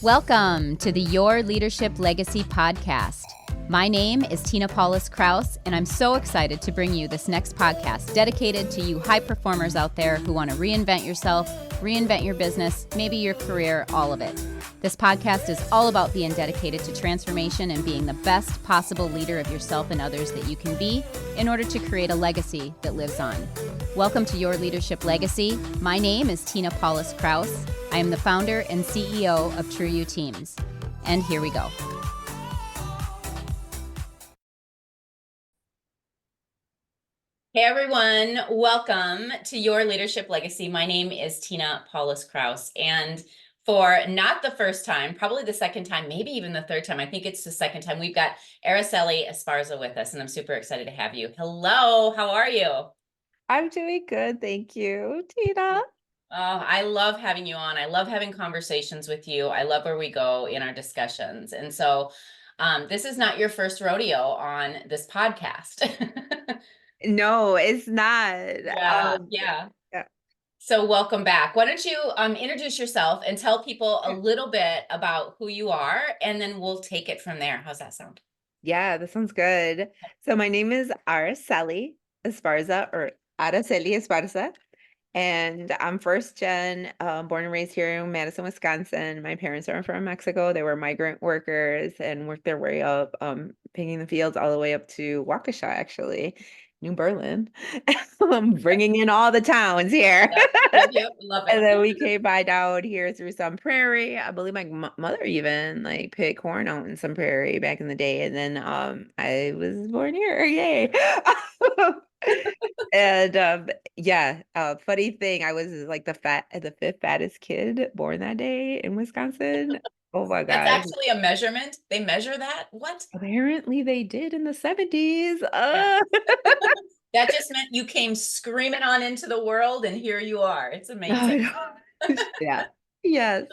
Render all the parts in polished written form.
Welcome to the Your Leadership Legacy podcast. My name is Tina Paulus-Krause, and I'm so excited to bring you this next podcast dedicated to you high performers out there who want to reinvent yourself, reinvent your business, maybe your career, all of it. This podcast is all about being dedicated to transformation and being the best possible leader of yourself and others that you can be in order to create a legacy that lives on. Welcome to Your Leadership Legacy. My name is Tina Paulus-Krause. I am the founder and CEO of True You Teams. And here we go. Hey everyone, welcome to Your Leadership Legacy. My name is Tina Paulus-Krause, and for not the first time, probably the second time, maybe even the third time, I think it's the second time, we've got Araceli Esparza with us, and I'm super excited to have you. Hello, how are you? I'm doing good, thank you, Tina. Oh, I love having you on. I love having conversations with you. I love where we go in our discussions. And so this is not your first rodeo on this podcast. No, it's not. Yeah. Yeah. So welcome back. Why don't you introduce yourself and tell people a little bit about who you are, and then we'll take it from there. How's that sound? Yeah, that sounds good. So my name is Araceli Esparza, or Araceli Esparza, and I'm first gen, born and raised here in Madison, Wisconsin. My parents are from Mexico. They were migrant workers and worked their way up, picking the fields all the way up to Waukesha, actually, New Berlin. I'm bringing in all the towns here. Yep, love it. And then we came by down here through some prairie. I believe my mother even like picked corn out in some prairie back in the day. And then I was born here. Yay. And yeah, funny thing, I was like the fifth fattest kid born that day in Wisconsin. Oh my That's gosh. actually a measurement. They measure that? What? Apparently they did in the 70s. Yeah. That just meant you came screaming on into the world, and here you are. It's amazing. Yeah. Yes.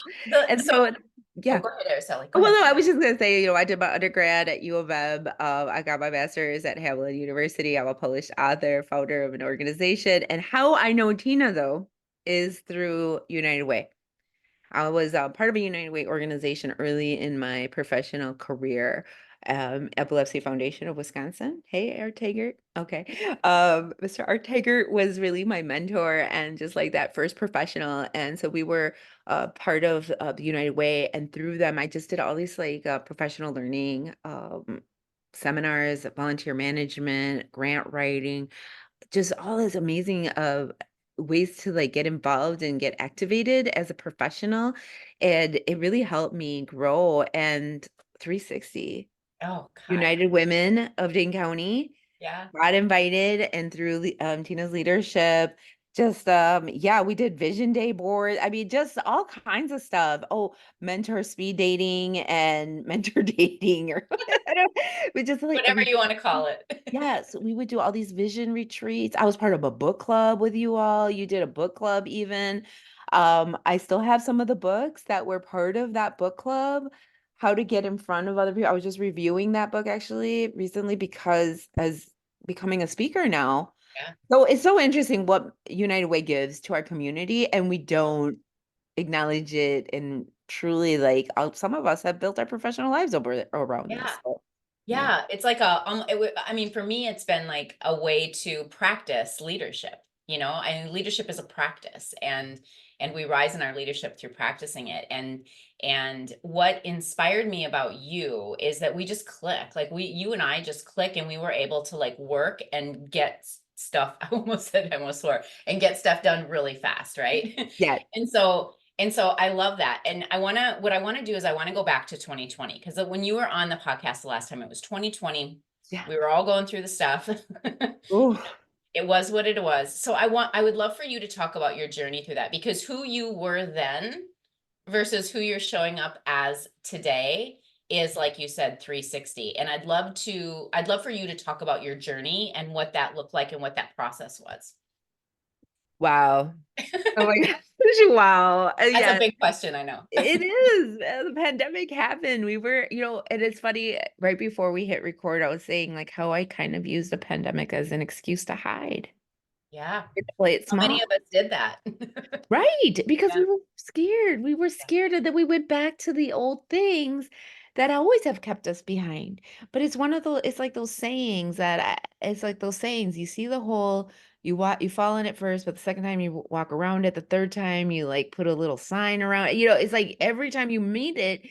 And So, so yeah. go ahead, Araceli. Go Well, ahead. no, I was just gonna say, I did my undergrad at U of M. I got my master's at Hamline University. I'm a published author, founder of an organization. And how I know Tina, though, is through United Way. I was part of a United Way organization early in my professional career, Epilepsy Foundation of Wisconsin. Hey, Art Taggart. Okay. Mr. Art Taggart was really my mentor and just like that first professional. And so we were part of the United Way. And through them, I just did all these like professional learning seminars, volunteer management, grant writing, just all this amazing ways to like get involved and get activated as a professional. And it really helped me grow. And 360 Oh, God. United Women of Dane County Yeah. got invited, and through Tina's leadership, just yeah, we did vision day board. I mean, just all kinds of stuff. Oh, mentor speed dating and mentor dating, or I don't, we just like Whatever you want to call it. yes, we would do all these vision retreats. I was part of a book club with you all. You did a book club even. I still have some of the books that were part of that book club. How to get in front of other people. I was just reviewing that book actually recently because as becoming a speaker now. Yeah. So it's so interesting what United Way gives to our community, and we don't acknowledge it and truly like some of us have built our professional lives around Yeah. this. So, Yeah, it's like I mean, for me, it's been like a way to practice leadership, and leadership is a practice, and we rise in our leadership through practicing it. And what inspired me about you is that we just click, like you and I just click, and we were able to like work and get stuff, I almost said I almost swore, and get stuff done really fast, right? yeah. And so I love that. And what I want to do is I want to go back to 2020, because when you were on the podcast the last time, it was 2020. Yeah. We were all going through the stuff. Ooh. It was what it was. So I would love for you to talk about your journey through that, because who you were then versus who you're showing up as today is, like you said, 360. And I'd love for you to talk about your journey and what that looked like and what that process was. Wow. Oh my gosh. Wow. That's Yeah, a big question, I know. it is. The pandemic happened. We were, and it's funny, right before we hit record, I was saying like how I kind of used the pandemic as an excuse to hide. Yeah. Play it How many small. of us did that? Right, because Yeah. we were scared. We were Yeah. scared that we went back to the old things that always have kept us behind. But it's one of those, it's like those sayings it's like those sayings. You see the hole, you fall in it first, but the second time you walk around it, the third time you like put a little sign around it. It's like every time you meet it,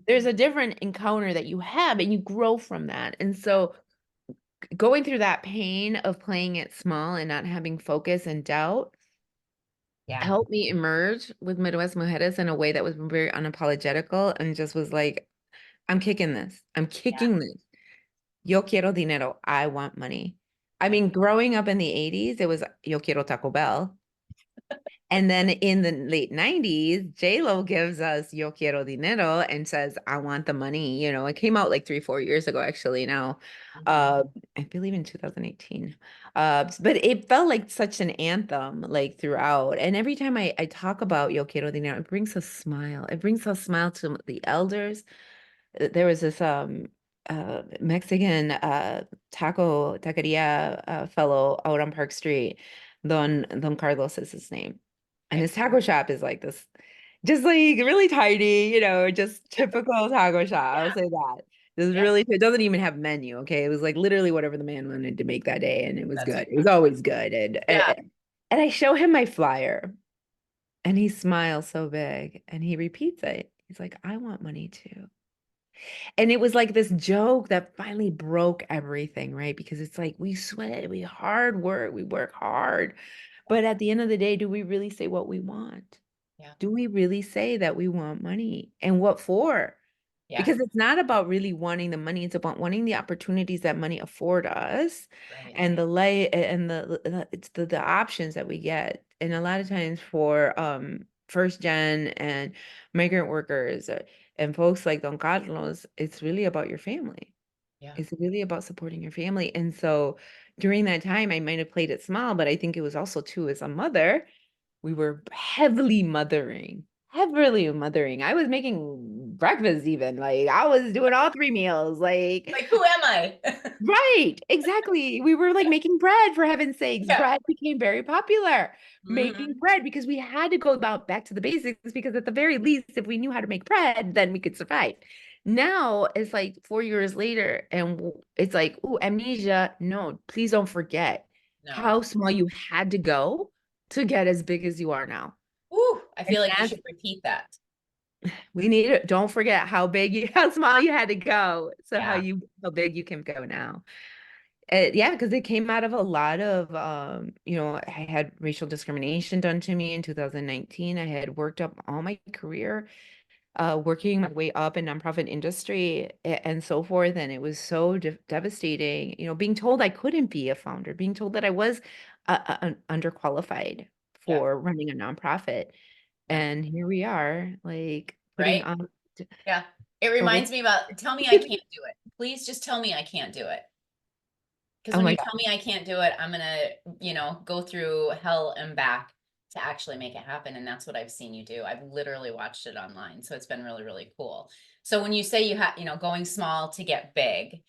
there's a different encounter that you have and you grow from that. And so going through that pain of playing it small and not having focus and doubt Yeah. helped me emerge with Midwest Mujeres in a way that was very unapologetical and just was like, I'm kicking this. I'm Yeah. kicking this. Yo quiero dinero. I want money. I Yeah. mean, growing up in the 80s, it was Yo quiero Taco Bell. And then in the late 90s, J-Lo gives us Yo quiero dinero and says, I want the money. It came out like 3, 4 years ago, actually, now. Mhm. I believe in 2018. But it felt like such an anthem, like throughout. And every time I talk about Yo quiero dinero, it brings a smile. It brings a smile to the elders. There was this Mexican taqueria fellow out on Park Street. Don Carlos is his name. And Okay. his taco shop is like this, just like really tiny, just typical taco shop. I'll Yeah. say that. Yeah. It doesn't even have menu. Okay. It was like literally whatever the man wanted to make that day. And it was That's good. It was always good. yeah. And I show him my flyer and he smiles so big and he repeats it. He's like, I want money too. And it was like this joke that finally broke everything, right? Because it's like we sweat, we hard work, we work hard. But at the end of the day, do we really say what we want? Yeah. Do we really say that we want money and what for? Yeah. Because it's not about really wanting the money, it's about wanting the opportunities that money afford us Right. and the lay and it's the options that we get. And a lot of times for first gen and migrant workers and folks like Don Carlos, it's really about your family. Yeah. It's really about supporting your family. And so during that time, I might have played it small, but I think it was also too as a mother we were heavily mothering, heavily mothering. I was making breakfast even, like I was doing all 3 meals, like Like, who am I? right, exactly. We were like making bread for heaven's sakes. Yeah. Bread became very popular. Making Mhm. bread because we had to go about back to the basics because at the very least, if we knew how to make bread, then we could survive. Now it's like 4 years later, and it's like, oh, amnesia. No, please don't forget No. how small you had to go to get as big as you are now. Ooh, I And feel like you that's should repeat that. we need it. Don't forget how small you had to go. So Yeah. how big you can go now. Yeah, because it came out of a lot of I had racial discrimination done to me in 2019. I had worked up all my career working my way up in nonprofit industry and so forth. And it was so devastating, being told I couldn't be a founder, being told that I was underqualified Yeah. for running a nonprofit. Yeah. And here we are, like putting Right. on Yeah. It over. reminds me about tell me I can't do it. Please just tell me I can't do it. Because Oh when my you God. tell me I can't do it, I'm gonna, go through hell and back to actually make it happen. And that's what I've seen you do. I've literally watched it online. So it's been really, really cool. So when you say you have, going small to get big,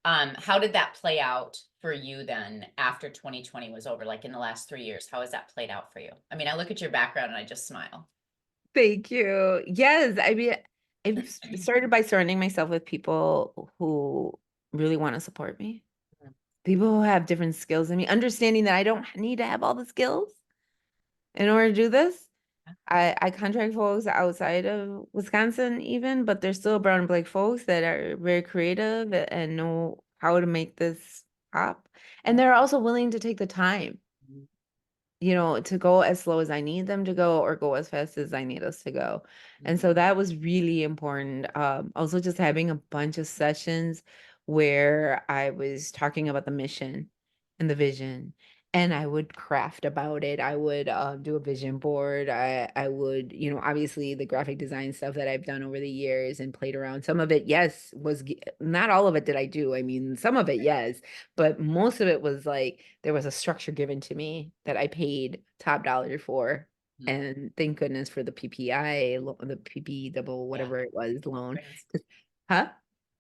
how did that play out for you then after 2020 was over? Like in the last 3 years, how has that played out for you? I mean, I look at your background and I just smile. Thank you. Yes, I mean, I've started by surrounding myself with people who really want to support me. People who have different skills than me, understanding that I don't need to have all the skills in order to do this. I contract folks outside of Wisconsin even, but there's still brown and black folks that are very creative and know how to make this pop. And they're also willing to take the time, to go as slow as I need them to go or go as fast as I need us to go. And so that was really important. Also just having a bunch of sessions where I was talking about the mission and the vision and I would craft about it. I would do a vision board. I would, obviously the graphic design stuff that I've done over the years and played around. Some of it, yes, not all of it did I do. I mean, some of it, yes, but most of it was like there was a structure given to me that I paid top dollar for. Mhm. And thank goodness for the PPI, the PP double, Yeah. whatever it was, loan. Grants. 'Cause- Huh?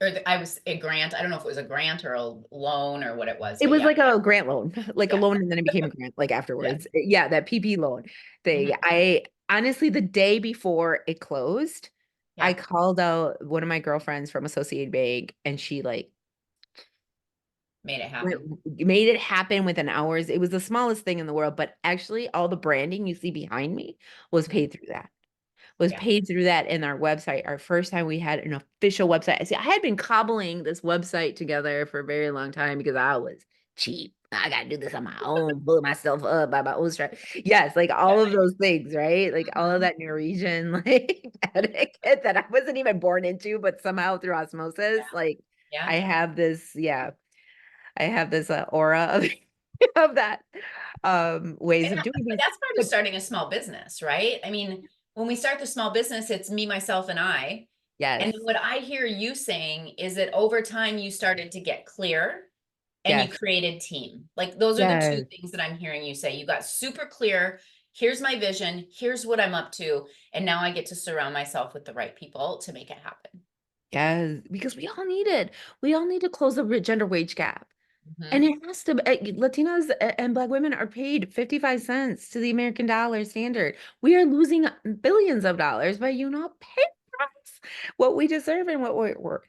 or I was a grant. I don't know if it was a grant or a loan or what it was, It but was yeah, like a grant loan, like a yeah, loan, and then it became a grant, like yeah. afterwards. Yeah, that PP loan thing. Hmm. I honestly, the day before it closed, I Yeah, called out one of my girlfriends from Associated Bank, and she like made it went, happen. made it happen within hours. It was the smallest thing in the world, but actually, all the branding you see behind me was Mhm. paid through that. Was Yeah, paid through that in our website. Our first time we had an official website. See, I had been cobbling this website together for a very long time because I was cheap. I got to do this on my own, blow myself up by my own strength. Yes, like yeah. all of those things, right? Like all of Mhm. that Norwegian like etiquette that I wasn't even born into, but somehow through osmosis, like Yeah. I have this, yeah, I have this aura of of that ways of doing But things. that's part of But starting a small business, right? I mean, when we start the small business, it's me, myself, and I. And yes, what I hear you saying is that over time you started to get clear and you yes, created team. Like those are the two yes. things that I'm hearing you say. You got super clear. Here's my vision. Here's what I'm up to. And now I get to surround myself with the right people to make it happen. Yes, because we all need it. We all need to close the gender wage gap. And Mhm. it has to, Latinas and Black women are paid 55 cents to the American dollar standard. We are losing billions of dollars by you not paying us what we deserve and what we're worth.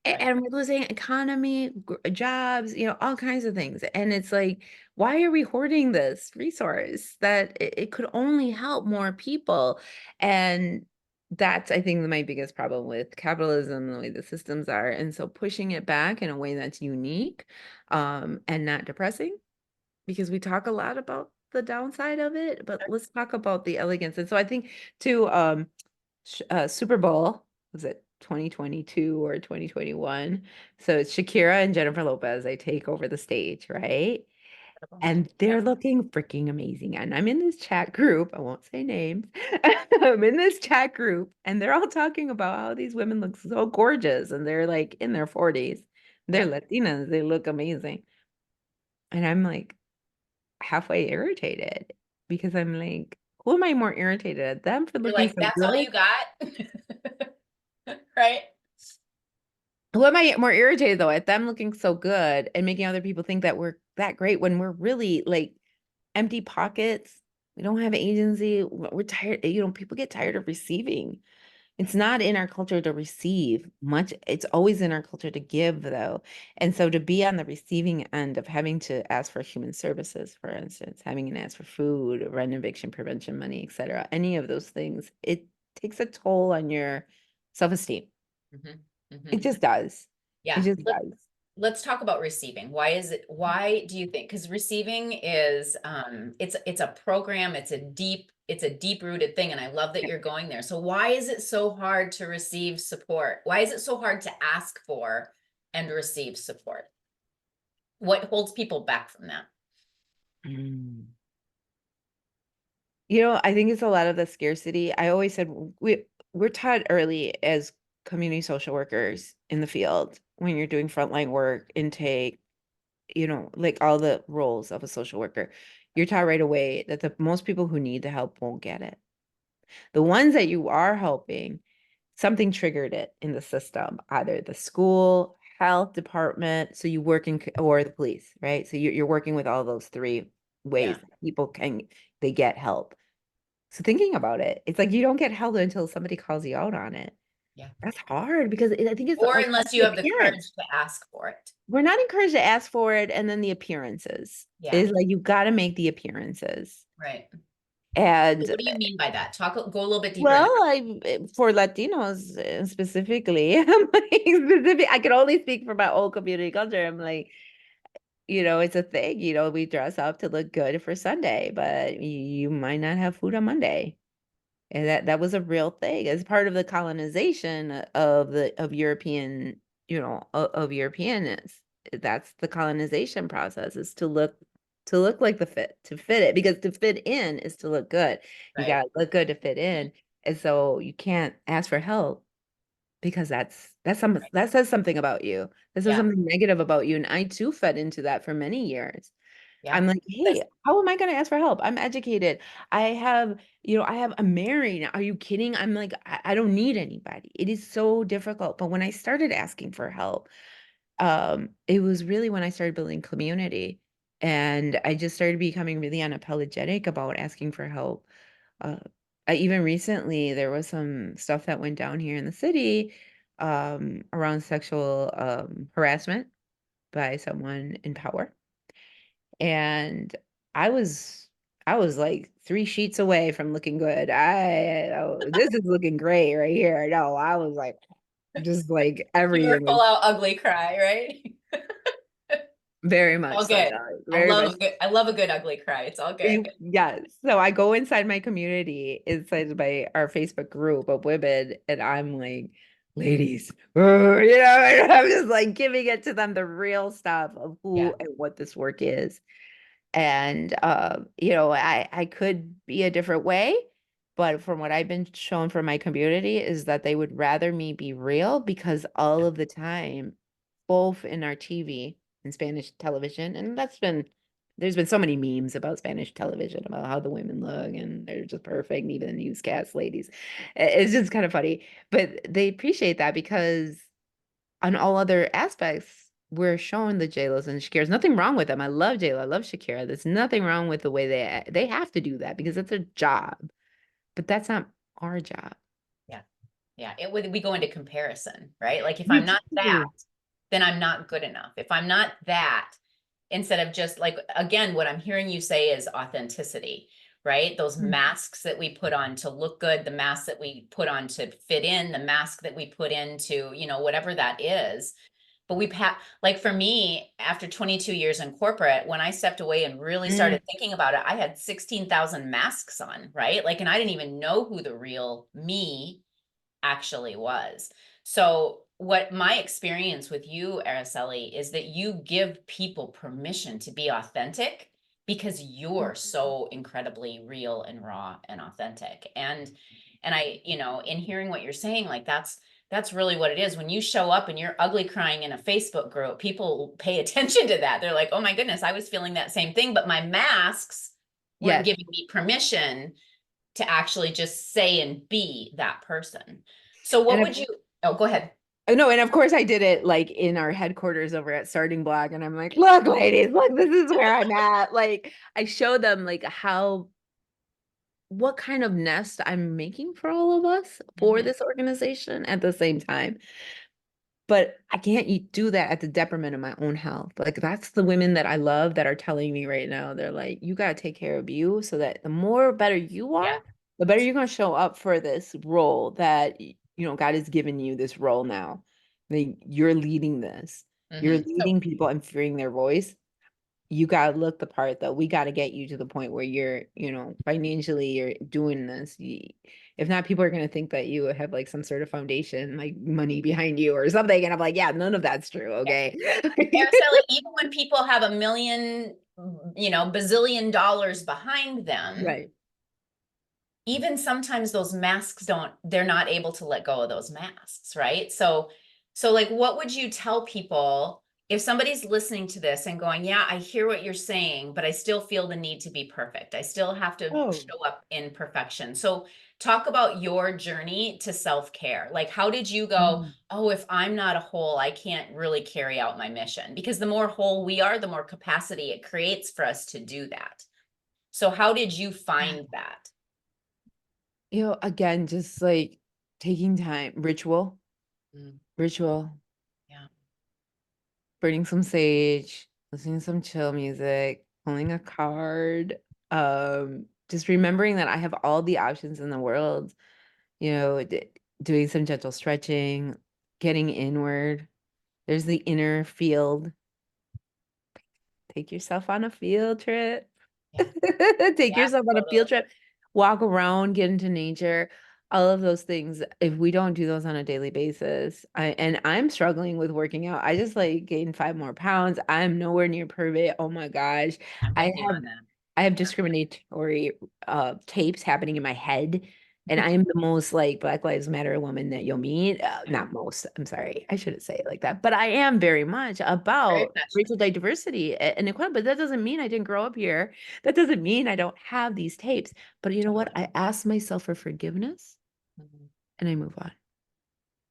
Right. And we're losing economy, jobs, all kinds of things. And it's like, why are we hoarding this resource that it could only help more people? And that's, I think, my biggest problem with capitalism, the way the systems are. And so pushing it back in a way that's unique and not depressing, because we talk a lot about the downside of it, but let's talk about the elegance. And so I think too, Super Bowl, was it 2022 or 2021? So it's Shakira and Jennifer Lopez, they take over the stage, right? And Yeah. they're looking freaking amazing. And I'm in this chat group, I won't say names. I'm in this chat group, and they're all talking about how these women look so gorgeous, and they're like in their 40s. They're Yeah. Latinas, they look amazing. And I'm like halfway irritated because I'm like, who am I more irritated at them for You're looking like, so that's all good? you got? Right. Who am I more irritated though at them looking so good and making other people think that we're that great when we're really like empty pockets? We don't have agency. We're tired. People get tired of receiving. It's not in our culture to receive much. It's always in our culture to give, though. And so to be on the receiving end of having to ask for human services, for instance, having to ask for food, rent eviction prevention money, et cetera, any of those things, it takes a toll on your self-esteem. Mhm. It Mhm. just does. It Yeah. just does. Let's talk about receiving. Why do you think? Because receiving is it's a program, it's a deep rooted thing. And I love that you're going there. So why is it so hard to receive support? Why is it so hard to ask for and receive support? What holds people back from that? Mm. I think it's a lot of the scarcity. I always said we're taught early as community social workers in the field when you're doing frontline work, intake, like all the roles of a social worker. You're taught right away that the most people who need the help won't get it. The ones that you are helping, something triggered it in the system, either the school, health department, so you work in, or the police, right? So you're working with all those three Yeah. ways that people they get help. So thinking about it, it's like you don't get help until somebody calls you out on it. Yeah. That's hard because I think it's Or like unless you the have the appearance. courage to ask for it. We're not encouraged to ask for it, and then the appearances Yeah. is like you got to make the appearances. Right. So And what do you mean by that? Go a little bit deeper well, into for Latinos specifically, I'm like specific. I can only speak for my own community culture. I'm like, it's a thing. We dress up to look good for Sunday, but you might not have food on Monday. And that was a real thing as part of the colonization of European, of Europeans. That's the colonization process, is to look like to fit it, because to fit in is to look good. You right. gotta look good to fit in. And so you can't ask for help because that says something about you. That says Yeah. something negative about you. And I too fed into that for many years. Yeah. I'm like, hey, how am I going to ask for help? I'm educated. I'm married. Are you kidding? I'm like, I don't need anybody. It is so difficult. But when I started asking for help, it was really when I started building community, and I just started becoming really unapologetic about asking for help. Uh, even recently, there was some stuff that went down here in the city, around sexual, harassment by someone in power. And I was I was like 3 sheets away from looking good. This is looking great right here. No, I was like just like You were everything was full out ugly cry, right? very much All so, good. dog. Very much. I love a good ugly cry. It's all good. Yes. So I go inside my community, inside my our Facebook group of women, and I'm like, ladies, and I'm just like giving it to them the real stuff of Yeah. who and what this work is. And I could be a different way, but from what I've been shown from my community is that they would rather me be real, because all of the time, both in our TV and Spanish television, and there's been so many memes about Spanish television about how the women look and they're just perfect, even the newscast ladies. It's just kind of funny, but they appreciate that because on all other aspects, we're showing the J-Los and Shakiras. Nothing wrong with them. I love J-Lo. I love Shakira. There's nothing wrong with the way they have to do that because it's a job, but that's not our job. Yeah. Yeah. We go into comparison, right? Like if We I'm not that, do. then I'm not good enough. If I'm not that, instead of just like, again, what I'm hearing you say is authenticity, right? Those Mm. masks that we put on to look good, the mask that we put on to fit in, the mask that we put into, whatever that is. But like for me, after 22 years in corporate, when I stepped away and really Mm. started thinking about it, I had 16,000 masks on, right? Like, and I didn't even know who the real me actually was. So what my experience with you, Araceli, is that you give people permission to be authentic because you're so incredibly real and raw and authentic. And in hearing what you're saying, like that's really what it is. When you show up and you're ugly crying in a Facebook group, people pay attention to that. They're like, oh my goodness, I was feeling that same thing, but my masks weren't Yes. giving me permission to actually just say and be that person. So And what would you, oh, go ahead. no, and of course I did it like in our headquarters over at Starting Block, and I'm like, look, ladies, look, this is where I'm at. Like I show them like what kind of nest I'm making for all of us for Mhm. this organization at the same time. But I can't do that at the detriment of my own health. Like that's the women that I love that are telling me right now. They're like, you got to take care of you so that the more better you Yeah. are, the better you're going to show up for this role that, God has given you this role now. Like, you're leading this. You're So leading people and freeing their voice. You got to look the part though. We got to get you to the point where you're, financially you're doing this. If not, people are going to think that you have like some sort of foundation, like money behind you or something. And I'm like, yeah, none of that's true. yeah. Okay. Araceli, even when people have a million, bazillion dollars behind them, Right. even sometimes those masks they're not able to let go of those masks, right? So like what would you tell people if somebody's listening to this and going, yeah, I hear what you're saying, but I still feel the need to be perfect. I still have to Oh. show up in perfection. So talk about your journey to self-care. Like how did you go, Mm. oh, if I'm not a whole, I can't really carry out my mission? Because the more whole we are, the more capacity it creates for us to do that. So how did you find that? Again, just like taking time, Mm, ritual, yeah. burning some sage, listening to some chill music, pulling a card, just remembering that I have all the options in the world, doing some gentle stretching, getting inward. There's the inner field. Take yourself on a field trip. Yeah. Take Yeah, yourself on a totally. field trip, walk around, get into nature, all of those things. If we don't do those on a daily basis, I'm struggling with working out. I just like gained 5 more pounds. I'm nowhere near perfect. Oh my gosh. I'm I with you have on that. I have Yeah. discriminatory tapes happening in my head And I am the most like Black Lives Matter woman that you'll meet. Yeah. Not most, I'm sorry, I shouldn't say it like that, but I am very much Very about passionate. racial diversity and equality. But that doesn't mean I didn't grow up here. That doesn't mean I don't have these tapes. But you know what? Totally. I ask myself for forgiveness Mhm. and I move on.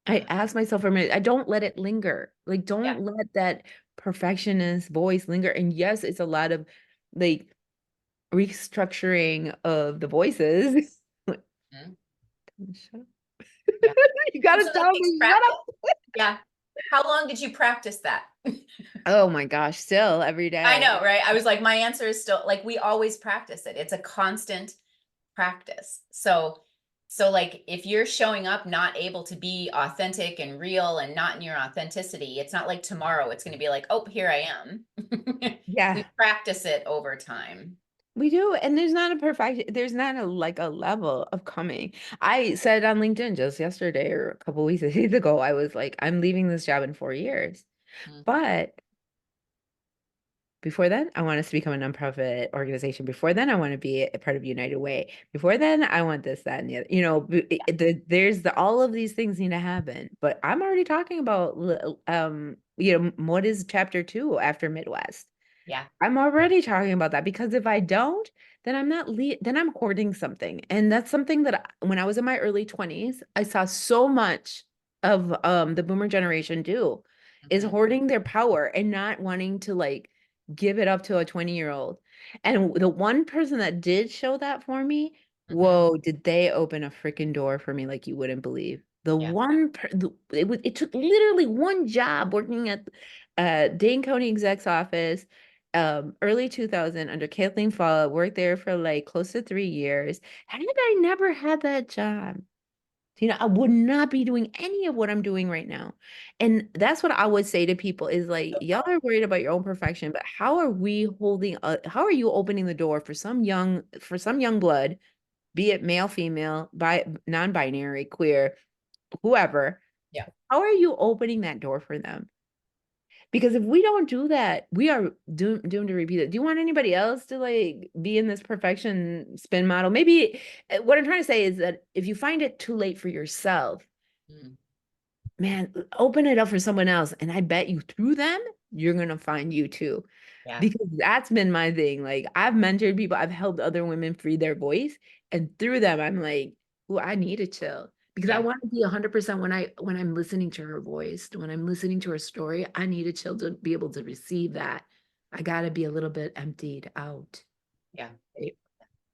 I Yeah. ask myself for a minute. I don't let it linger. Like, Yeah. don't let that perfectionist voice linger. And yes, it's a lot of like restructuring of the voices. Mhm. Shut up. Yeah. You And gotta so that tell takes me, shut practice. up. Yeah. How long did you practice that? Oh my gosh, still every I day. know, right? I was like, my answer is still like we always practice it. It's a constant practice. So like if you're showing up not able to be authentic and real and not in your authenticity, it's not like tomorrow it's going to be like, oh, here I am. We Yeah, practice it over time. we do. And there's not a perfect, there's not a like a level of coming. I said on LinkedIn just yesterday or a couple weeks ago, I was like, I'm leaving this job in 4 years. Mm. But before then, I want us to become a nonprofit organization. Before then, I want to be a part of United Way. Before then, I want this, that, and the other. There's all of these things need to happen. But I'm already talking about, what is chapter 2 after Midwest? Yeah. I'm already talking about that because if I don't, then I'm not then I'm hoarding something. And that's something that when I was in my early 20s, I saw so much of the boomer generation do is Mhm. hoarding their power and not wanting to like give it up to a 20-year-old. And the one person that did show that for me, Mhm. whoa, did they open a freaking door for me like you wouldn't believe. The Yeah. one it took literally one job working at Dane County exec's office early 2000 under Kathleen Fall, worked there for like close to 3 years. Had I never had that job, I would not be doing any of what I'm doing right now. And that's what I would say to people is like, y'all are worried about your own perfection, but how are you opening the door for some young blood, be it male, female, non-binary, queer, whoever, Yeah. how are you opening that door for them? Because if we don't do that, we are doomed to repeat it. Do you want anybody else to like be in this perfection spin model? Maybe what I'm trying to say is that if you find it too late for yourself, Mm. man, open it up for someone else. And I bet you through them, you're gonna find you too. Yeah. Because that's been my thing. Like I've mentored people, I've helped other women free their voice. And through them, I'm like, oh, I need to chill. Because I Yeah. want to be 100% when I'm listening to her voice, when I'm listening to her story, I need to chill to be able to receive that. I gotta be a little bit emptied out. Yeah. Right?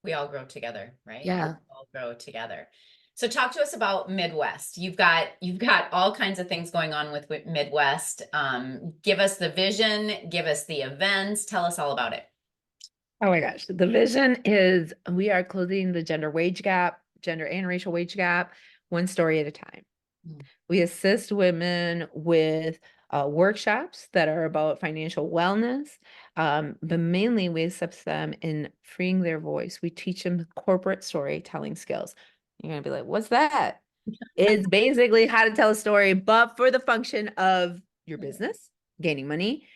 We all grow together, right? We Yeah. all grow together. So talk to us about Midwest. You've got all kinds of things going on with Midwest. Give us the vision, give us the events, tell us all about it. Oh my gosh. The vision is we are closing the gender and racial wage gap, one story at a time. Mm. We assist women with workshops that are about financial wellness, but mainly we assist them in freeing their voice. We teach them corporate storytelling skills. You're going to be like, what's that? It's basically how to tell a story, but for the function of your business, gaining money,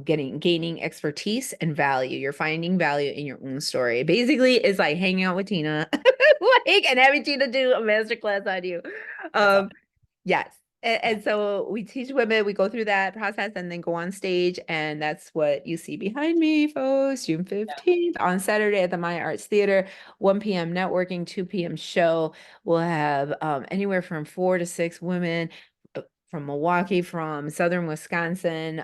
gaining expertise and value. You're finding value in your own story. Basically, it's like hanging out with Tina, like and having Tina do a master class on you. That's all. Um, Yes. Yeah. And so we teach women, we go through that process and then go on stage. And that's what you see behind me, folks. June Yeah. 15th on Saturday at the Maya Arts Theater, 1 p.m. networking, 2 p.m. show. We'll have anywhere from 4 to 6 women from Milwaukee, from Southern Wisconsin,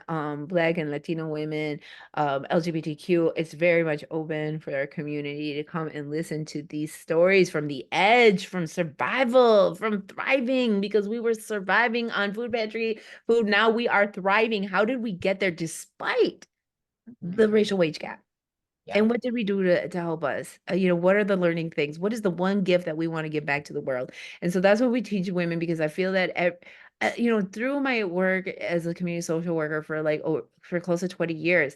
Black and Latino women, LGBTQ. It's very much open for our community to come and listen to these stories from the edge, from survival, from thriving, because we were surviving on food pantry food. Now we are thriving. How did we get there despite Mhm. the racial wage gap? Yeah. And what did we do to help us? What are the learning things? What is the one gift that we want to give back to the world? And so that's what we teach women because I feel that, through my work as a community social worker for for close to 20 years,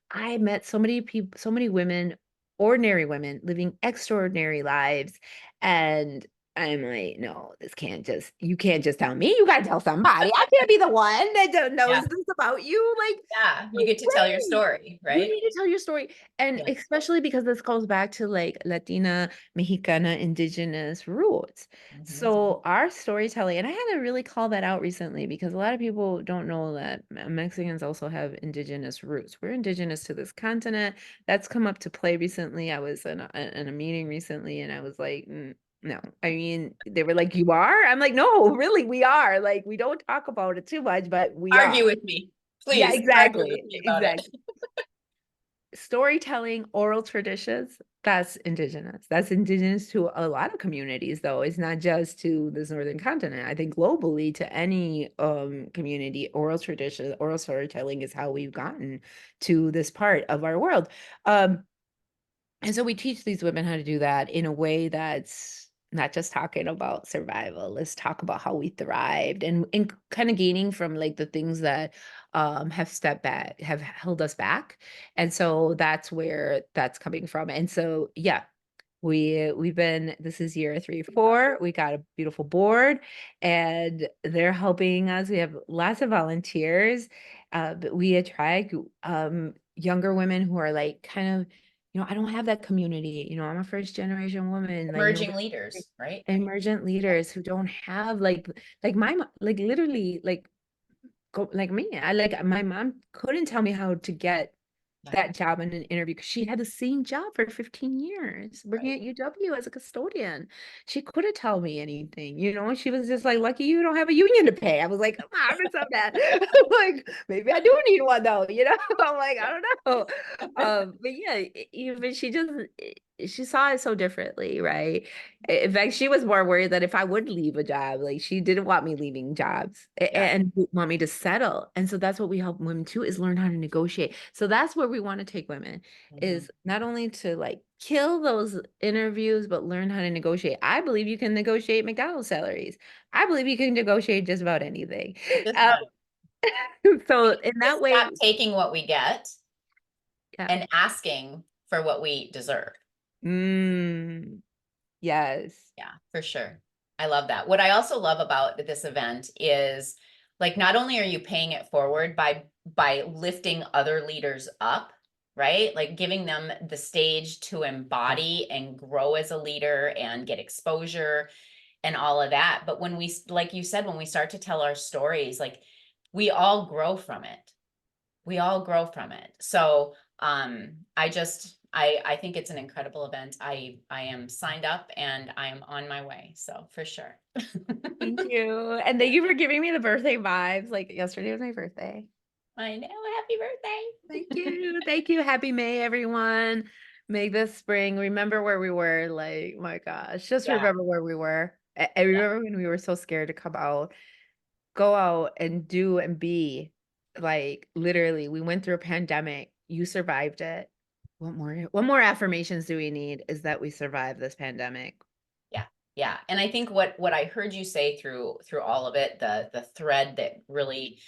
I met so many people, so many women, ordinary women living extraordinary lives. And I'm like, no, you can't just tell me. You got to tell somebody. I can't be the one that knows Yeah. this about you. Like, Yeah. You no get to tell your way. story, You right? need to tell your story. And Yeah. especially because this goes back to like Latina, Mexicana, indigenous roots. Mhm. So our storytelling, and I had to really call that out recently because a lot of people don't know that Mexicans also have indigenous roots. We're indigenous to this continent. That's come up to play recently. I was in a meeting recently and I was like, no, I mean, they were like, you are? I'm like, no, really, we are. Like, we don't talk about it too much, but we are. Argue with me. Yeah, Please argue with exactly. me about it. Exactly. Storytelling, oral traditions, that's indigenous. That's indigenous to a lot of communities, though. It's not just to this northern continent. I think globally to any community, oral tradition, oral storytelling is how we've gotten to this part of our world. Um, and so we teach these women how to do that in a way that's not just talking about survival. Let's talk about how we thrived and kind of gaining from like the things that have stepped back, have held us back. And so that's where that's coming from. And so yeah, we've been, this is year 3, 4. We got a beautiful board and they're helping us. We have lots of volunteers. But we attract younger women who are like kind of, I don't have that community. I'm a first generation woman, like, Emerging leaders, right? emergent leaders who don't have like my like literally like go like me. I like my mom couldn't tell me how to get Yeah, that job in an interview because she had the same job for 15 years working right. at UW as a custodian. She couldn't tell me anything, she was just like, lucky you don't have a union to pay. I was like, Mom, it's so bad. I'm like, maybe I do need one though, I'm like, I don't know. But yeah, even she saw it so differently, right? In fact, she was more worried that if I would leave a job, like she didn't want me leaving jobs Yeah. and want me to settle. And so that's what we help women too, is learn how to negotiate. So that's where we want to take women, Mhm. is not only to like kill those interviews, but learn how to negotiate. I believe you can negotiate McDonald's salaries. I believe you can negotiate just about anything. Just Um, about. so We in need to that way, stop taking what we get yeah. and asking for what we deserve. Mm, yes. Yeah, for sure. I love that. What I also love about this event is like not only are you paying it forward by lifting other leaders up, right? Like giving them the stage to embody and grow as a leader and get exposure and all of that. But when we, like you said, when we start to tell our stories, like we all grow from it. We all grow from it. So I think it's an incredible event. I am signed up and I am on my way. So for sure. Thank you. And thank you for giving me the birthday vibes. Like yesterday was my birthday. I know. Happy birthday. Thank you. Thank you. Happy May, everyone. May this spring. Remember where we were. Like, my gosh, just Yeah. remember where we were. I Yeah. remember when we were so scared to come out, go out and do and be. Like, literally, we went through a pandemic. You survived it. What more affirmations do we need is that we survived this pandemic. Yeah. Yeah. And I think what I heard you say through all of it, the thread that really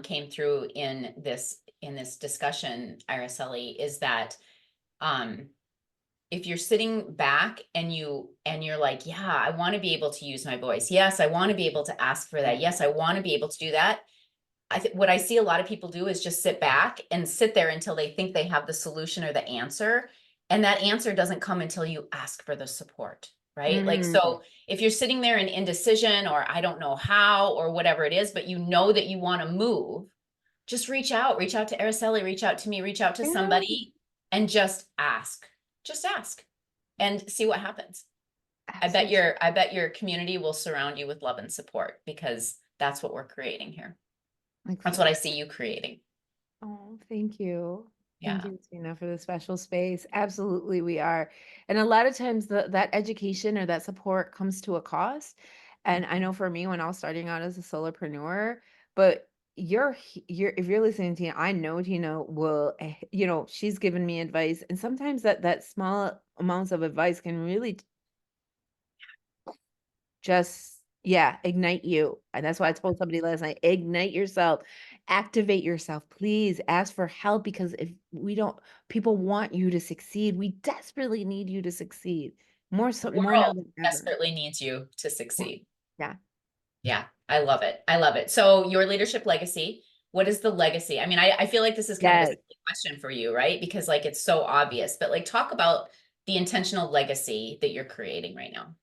came through in this discussion, Araceli, is that um if you're sitting back and you're like, yeah, I want to be able to use my voice. Yes, I want to be able to ask for that. Yes, I want to be able to do that. I think what I see a lot of people do is just sit back and sit there until they think they have the solution or the answer. And that answer doesn't come until you ask for the support, right? Like, Mm. so if you're sitting there in indecision or I don't know how or whatever it is, but you know that you want to move, just reach out to Araceli, reach out to me, reach out to Yeah, somebody and just ask and see what happens. absolutely. I bet your community will surround you with love and support because that's what we're creating here. That's what I see you creating. Oh, thank you. Thank Yeah. you, Tina, for the special space. Absolutely, we are. And a lot of times that education or that support comes to a cost. And I know for me, when I was starting out as a solopreneur, but you're if you're listening to Tina, I know Tina will, she's given me advice. And sometimes that small amounts of advice can really just, yeah, ignite you. And that's why I told somebody last night, ignite yourself, activate yourself, please ask for help because if we don't, people want you to succeed. We desperately need you to succeed more now World than ever. desperately needs you to succeed. Yeah. Yeah, I love it. I love it. So your leadership legacy, what is the legacy? I mean, I feel like this is kind of a Yes. silly question for you, right? Because like it's so obvious, but like talk about the intentional legacy that you're creating right now.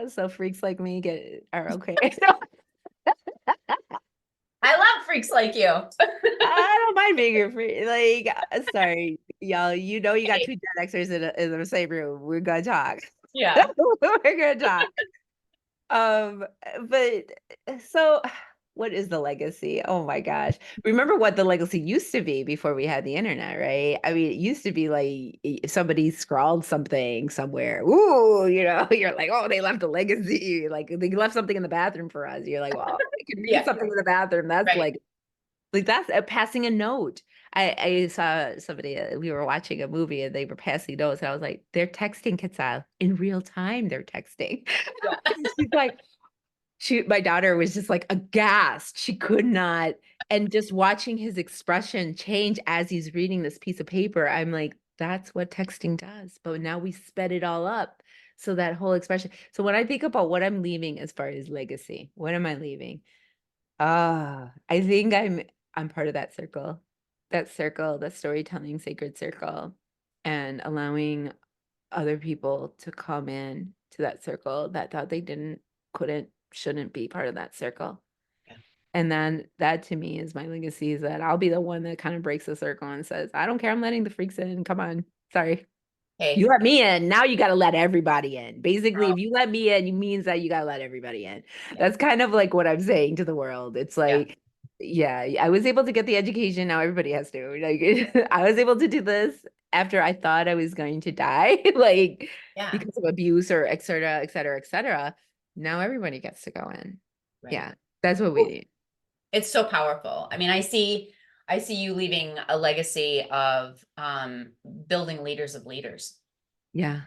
So freaks like me are okay. I love freaks like you. I don't mind being a freak. Like, sorry, y'all. You got Hey, two Gen Xers in the same room. We're gonna talk. yeah. We're gonna talk. Um, but so what is the legacy? Oh my gosh. Remember what the legacy used to be before we had the internet, right? I mean, it used to be like if somebody scrawled something somewhere. Ooh, you're like, oh, they left a legacy. Like they left something in the bathroom for us. You're like, well, I can read Yeah, something in the bathroom. That's right. like that's passing a note. I saw somebody, we were watching a movie and they were passing notes, and I was like, they're texting Kitsa in real time. They're texting. Yeah. And she's like, my daughter was just like aghast. She could not. And just watching his expression change as he's reading this piece of paper, I'm like, that's what texting does. But now we sped it all up. So that whole expression. So when I think about what I'm leaving as far as legacy, what am I leaving? I think I'm part of that circle. That circle, the storytelling sacred circle, and allowing other people to come in to that circle that thought they couldn't, shouldn't be part of that circle. Yeah. And then that to me is my legacy, is that I'll be the one that kind of breaks the circle and says, I don't care, I'm letting the freaks in. Come on. Sorry. You Hey, let me in. Now you got to let everybody in. Basically, girl. if you let me in, it means that you got to let everybody in. Yeah. That's kind of like what I'm saying to the world. It's Yeah. like, yeah, I was able to get the education. Now everybody has to. Like, I was able to do this after I thought I was going to die, like Yeah. because of abuse or et cetera, et cetera, et cetera. Now everybody gets to go in. Right. Yeah, that's what we need. It's so powerful. I mean, I see you leaving a legacy of building leaders of leaders. Yeah.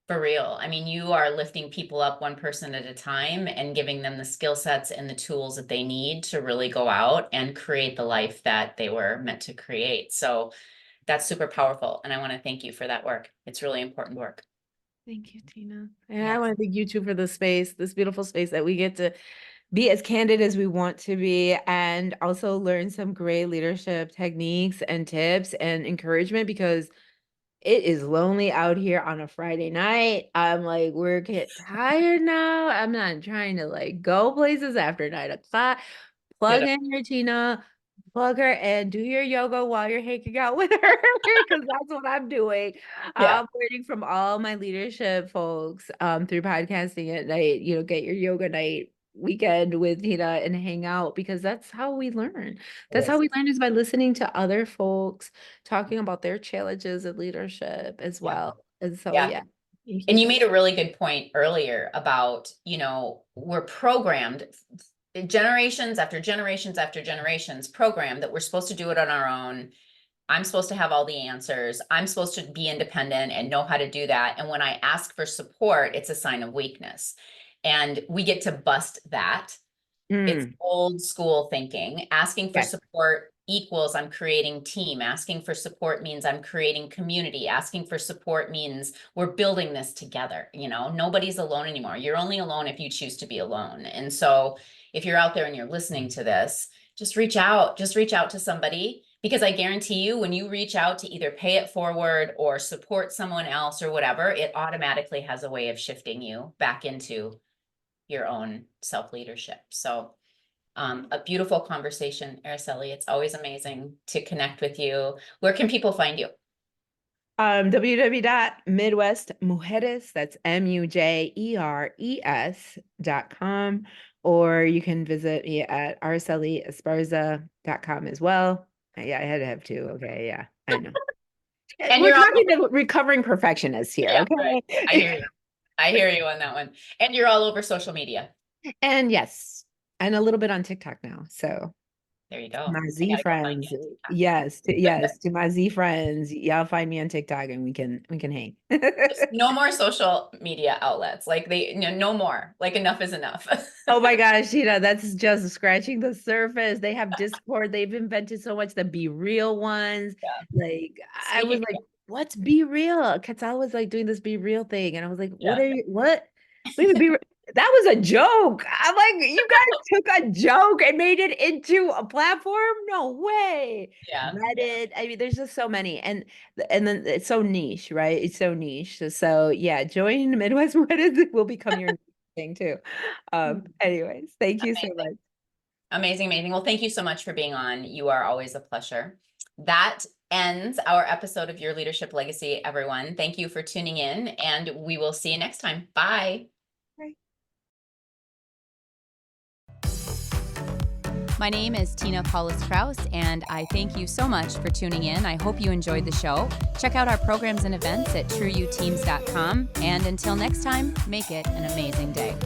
For real. I mean, you are lifting people up one person at a time and giving them the skill sets and the tools that they need to really go out and create the life that they were meant to create. So that's super powerful. And I want to thank you for that work. It's really important work. Thank you, Tina. And I Yes. want to thank you too for the space, this beautiful space that we get to be as candid as we want to be, and also learn some great leadership techniques and tips and encouragement, because it is lonely out here on a Friday night. I'm like, we're getting tired now. I'm not trying to like go places after 9 o'clock. Plug Ditto. in your Tina, plug her, and do your yoga while you're hanging out with her, because that's what I'm doing. Yeah. I'm learning from all my leadership folks through podcasting at night. Get your yoga night weekend with Tina and hang out, because that's how we learn. It That's how is. we learn, is by listening to other folks talking about their challenges in leadership as Yeah. well. And so, Yeah. yeah. Thank And you. you made a really good point earlier about, we're programmed generations after generations after generations programmed that we're supposed to do it on our own. I'm supposed to have all the answers. I'm supposed to be independent and know how to do that. And when I ask for support, it's a sign of weakness. And we get to bust that. It's Mm, old school thinking. Asking for yes. support equals I'm creating team. Asking for support means I'm creating community. Asking for support means we're building this together. Nobody's alone anymore. You're only alone if you choose to be alone. And so if you're out there and you're listening to this, just reach out to somebody, because I guarantee you, when you reach out to either pay it forward or support someone else or whatever, it automatically has a way of shifting you back into your own self-leadership. So a beautiful conversation, Araceli. It's always amazing to connect with you. Where can people find you? www.midwestmujeres, that's mujeres.com, or you can visit me at araceliesparza.com as well. Yeah, I had to have two. Okay, yeah, I know. And We're you're all talking to recovering perfectionists here, yeah, right. okay? I hear you. I hear you on that one. And you're all over social media. And yes, and a little bit on TikTok now. So There you go. my I Z gotta go find friends, you on TikTok. yes, to my Z friends, y'all find me on TikTok and we can hang. Just no more social media outlets. Like no more. Like enough is enough. Oh my gosh, that's just scratching the surface. They have Discord. They've invented so much, the Be Real ones. Yeah. Like I Speaking was of like, which, what's Be Real? Quetzal was like doing this Be Real thing. And I was like, what Yeah. are you, what? Wait, that was a joke. I'm like, you guys took a joke and made it into a platform? No way. Yeah. Reddit. I mean, there's just so many. And then it's so niche, right? It's so niche. So yeah, join Midwest Mujeres. It will become your thing too. Anyways, thank you so much. Amazing, amazing. Well, thank you so much for being on. You are always a pleasure. That ends our episode of Your Leadership Legacy, everyone. Thank you for tuning in, and we will see you next time. Bye. Bye. My name is Tina Paulus-Krause, and I thank you so much for tuning in. I hope you enjoyed the show. Check out our programs and events at trueyouteams.com. And until next time, make it an amazing day.